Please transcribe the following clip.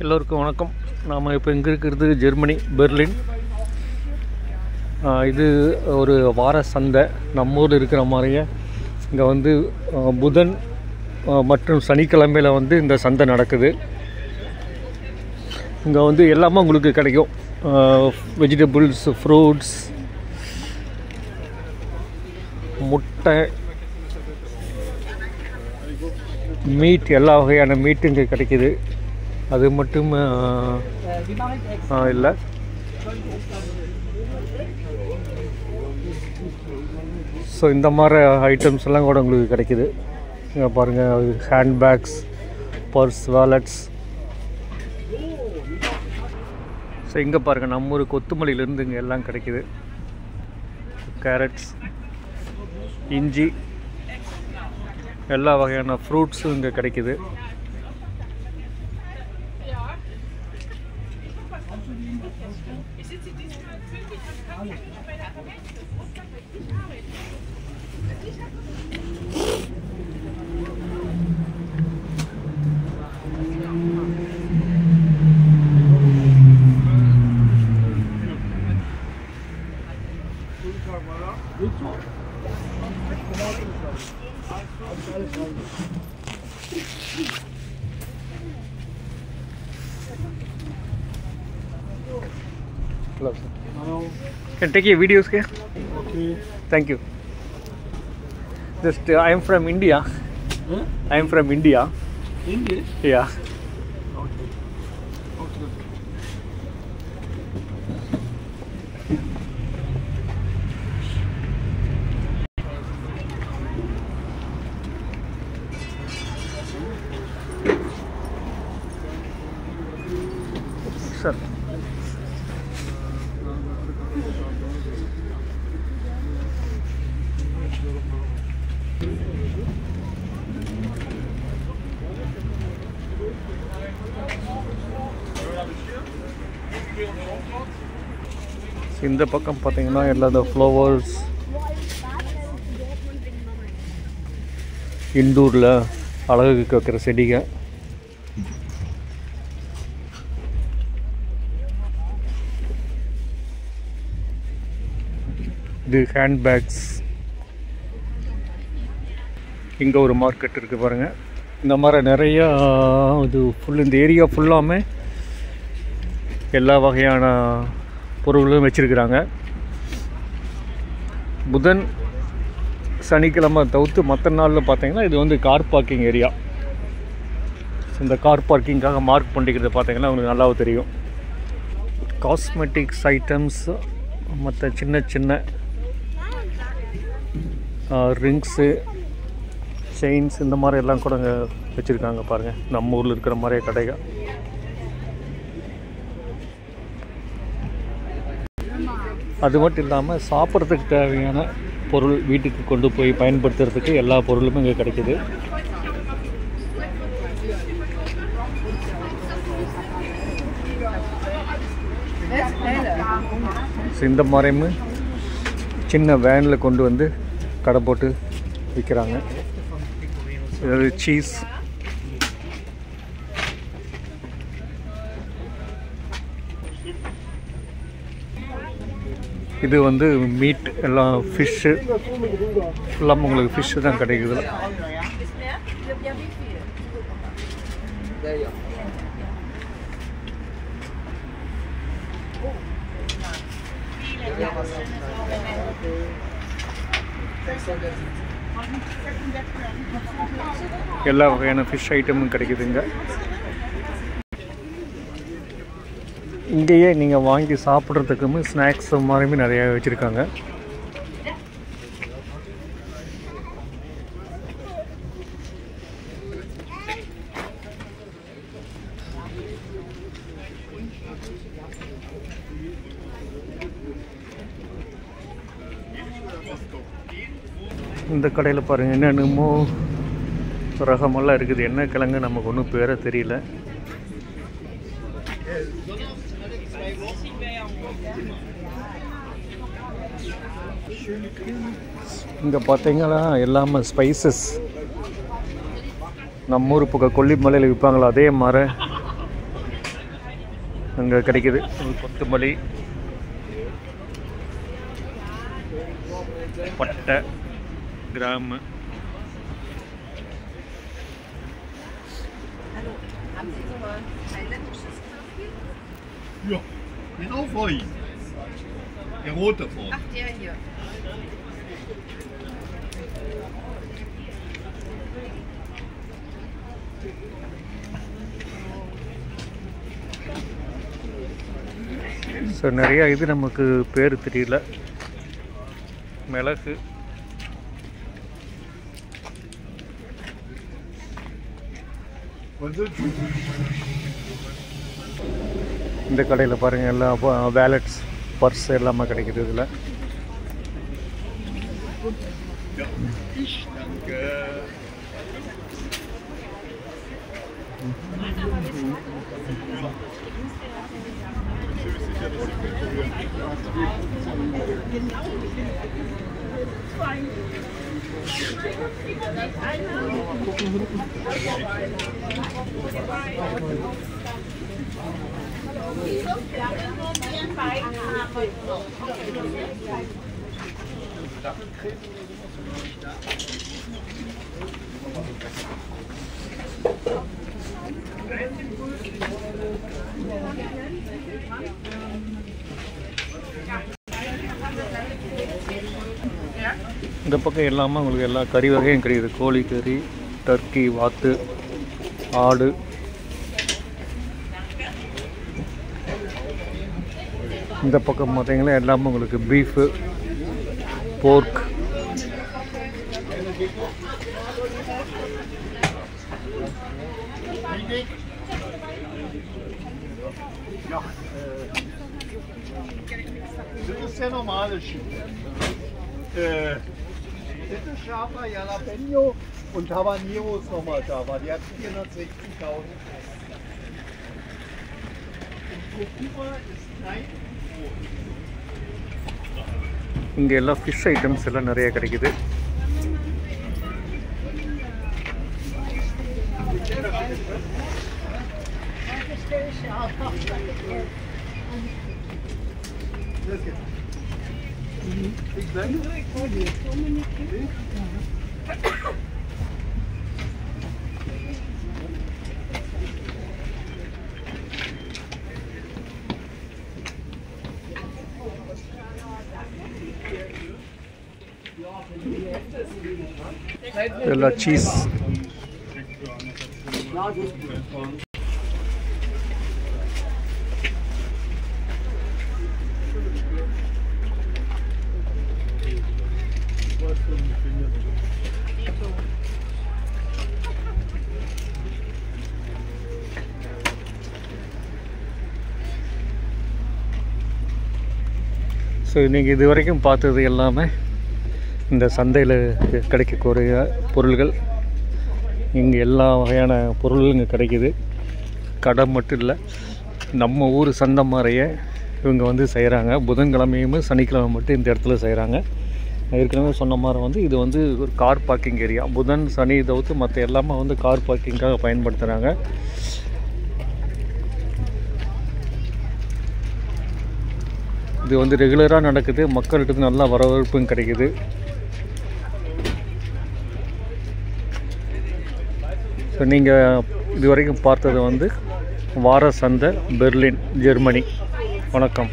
எல்லோருக்கும் வணக்கம். நாம் இப்போ இங்கே இருக்கிறது ஜெர்மனி, பெர்லின். இது ஒரு வார சந்தை. நம்ம ஊரில் இருக்கிற மாதிரியே இங்கே வந்து புதன் மற்றும் சனிக்கிழமையில் வந்து இந்த சந்தை நடக்குது. இங்கே வந்து எல்லாமே உங்களுக்கு கிடைக்கும். வெஜிடபிள்ஸ், ஃப்ரூட்ஸ், முட்டை, மீட், எல்லா வகையான மீட்டு இங்கே கிடைக்கிது. அது மட்டும் இல்லை, ஸோ இந்த மாதிரி ஐட்டம்ஸ் எல்லாம் கூட உங்களுக்கு கிடைக்கிது. இங்கே பாருங்கள், ஹேண்ட்பேக்ஸ், பர்ஸ், வாலெட்ஸ். ஸோ இங்கே பாருங்கள், நம்ம ஒரு கொத்துமல்லியிலேருந்து இங்கே எல்லாம் கிடைக்கிது. கேரட்ஸ், இஞ்சி, எல்லா வகையான ஃப்ரூட்ஸும் இங்கே கிடைக்கிது. Hello, sir. Hello. Can take your videos here? Okay. Thank you. Just I am from India. Huh? I am from India. India? Yeah. Okay. Okay. Sir. இந்த பக்கம் பார்த்தீங்கன்னா எல்லா இந்த ஃப்ளவர்ஸ், இண்டூரில் அழகுக்கு வைக்கிற செடிங்க. இது ஹேண்ட்பேக்ஸ். இங்கே ஒரு மார்க்கெட் இருக்குது பாருங்கள். இந்த மாதிரி நிறையா இது இந்த ஏரியா ஃபுல்லாமே எல்லா வகையான பொருள்களும் வச்சுருக்கிறாங்க. புதன் சனிக்கிழமை தவிர்த்து மற்ற நாளில் பார்த்தீங்கன்னா இது வந்து கார் பார்க்கிங் ஏரியா. இந்த கார் பார்க்கிங்காக மார்க் பண்ணிக்கிறது பார்த்தீங்கன்னா உங்களுக்கு நல்லாவும் தெரியும். காஸ்மெட்டிக்ஸ் ஐட்டம்ஸ், மற்ற சின்ன சின்ன ரிங்ஸு, செயின்ஸ், இந்த மாதிரி எல்லாம் கூட இங்கே வச்சுருக்காங்க பாருங்கள். நம்ம ஊரில் இருக்கிற மாதிரியே கடைகள். அது மட்டும் இல்லாமல் சாப்பிட்றதுக்கு தேவையான பொருள், வீட்டுக்கு கொண்டு போய் பயன்படுத்துறதுக்கு எல்லா பொருளுமே இங்கே கிடைக்கிது. இந்த மாதிரியுமே சின்ன வேனில் கொண்டு வந்து கடை போட்டு விற்கிறாங்க. இது சீஸ், இது வந்து மீட், எல்லாம் ஃபிஷ்ஷு, எல்லாம் உங்களுக்கு ஃபிஷ்ஷு தான் கிடைக்குது. எல்லா வகையான ஃபிஷ் ஐட்டமும் கிடைக்குதுங்க. இங்கேயே நீங்கள் வாங்கி சாப்பிட்றதுக்குமே ஸ்நாக்ஸ் மாதிரியுமே நிறையா வச்சுருக்காங்க. இந்த கடையில் பாருங்கள், என்னென்னமோ ரகமெல்லாம் இருக்குது. என்ன கிழங்கு நமக்கு ஒன்றும் பேர தெரியல. இங்கே பார்த்தீங்கன்னா எல்லாமே ஸ்பைசஸ். நம்ம ஊர் பக்கம் கொல்லிமலையில் விற்பாங்களா அதே மாதிரி அங்கே கிடைக்கிது. கொத்தமல்லி, பட்டை, கிராம்பு. Ja, genau vor Ihnen. Der rote vor. Ach, der hier. So நிறையா இது நமக்கு பேர் தெரியல. மிளகு, இந்த கடையில் பாருங்கள் எல்லாம் வேலட்ஸ், பர்ஸ் எல்லாமே கிடைக்குது இதில். இந்த பக்கம் எல்லாமே உங்களுக்கு எல்லா கறி வகையும் கிடைக்குது. கோழி கறி, டர்க்கி, வாத்து, ஆடு. இந்த பக்கம் பார்த்தீங்கன்னா எல்லாமே உங்களுக்கு பீஃபு, போர்க். Das ist der normale Schinken. Bitte scharfer Jalapeno und Habanero ist nochmal da, weil die hat 460.000. Und Kurkuma ist kein Brot. இங்கே எல்லாம் ஃபிஷ் ஐட்டம்ஸ் எல்லாம் நிறைய கிடைக்குது. இதெல்லாம் சீஸ். ஸோ நீங்கள் இது வரைக்கும் பார்த்தது எல்லாமே இந்த சந்தையில் கிடைக்கக்கூடிய பொருள்கள். இங்கே எல்லா வகையான பொருள்களும் இங்கே கிடைக்கிது. கடை மட்டும் இல்லை, நம்ம ஊர் சந்தை மாதிரியே இவங்க வந்து செய்கிறாங்க. புதன்கிழமையும் சனிக்கிழமை மட்டும் இந்த இடத்துல செய்கிறாங்க. ஏற்கனவே சொன்ன மாதிரி இது ஒரு கார் பார்க்கிங் ஏரியா. புதன், சனி தவிர்த்து மற்ற எல்லாமே கார் பார்க்கிங்காக பயன்படுத்துகிறாங்க. இது ரெகுலராக நடக்குது. மக்கள்கிட்ட நல்ல வரவேற்பும் கிடைக்குது. ஸோ நீங்கள் இது வரைக்கும் பார்த்தது வார சந்தை, பெர்லின், ஜெர்மனி. வணக்கம்.